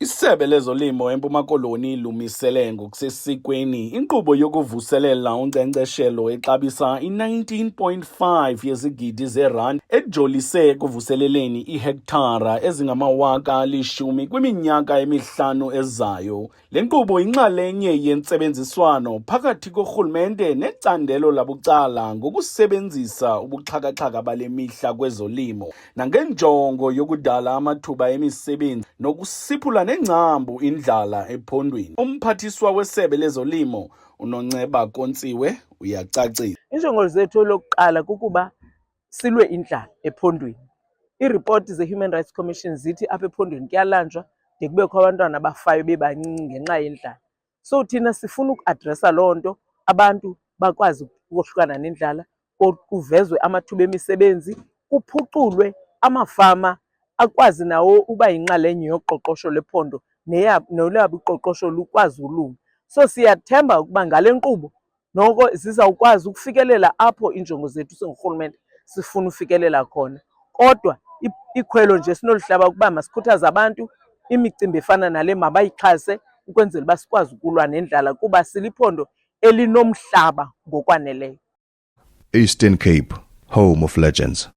Isebe lezolimo eMpuma Koloni lumisele ngokusesikweni inkqubo yokuvuselela unkcenkceshelo exabisa i-19.5 yezigidi zeerandi ejolise ekuvuseleleni iihektara ezingama-10,000 kwiminyaka emihlanu ezayo. Le nkqubo yinxalenye yentsebenziswano phakathi korhulumente necandelo labucala ngokusebenzisa ubuxhakaxhaka bale mihla kwezolimo nangenjongo yokudala amathuba emisebenzi nokusiphula nengcambu indlala ephondweni. Umphathiswa wesebe lezolimo uNonceba Kontsiwe uyacacisa. Injongo zethu lokuqala kukuba silwe indlala ephondweni. Iiripoti ze-Human Rights Commission zithi apha ephondweni kuyalanjwa de kubekho abantwana abafayo bebancinci ngenxa yendlala. So thina sifuna ukuadresa loo nto, abantu bakwazi ukohlukana nendlala, kuvezwe amathuba emisebenzi, kuphuculwe amafama akwazi nawo uba yinxalenye yoqoqosho lephondo nolwabo uqoqosho lukwazi ulunga. So siyathemba ukuba ngale nkqubo noko zizawukwazi ukufikelela apho iinjongo zethu singurhulumente sifuna ufikelela khona. Kodwa ikhwelo nje sinoluhlaba ukuba masikhuthaze abantu, imicimbi efana nale mabayixhase ukwenzela uba sikwazi ukulwa nendlala kuba siliphondo elinomhlaba ngokwaneleyo. Eastern Cape, home of legends.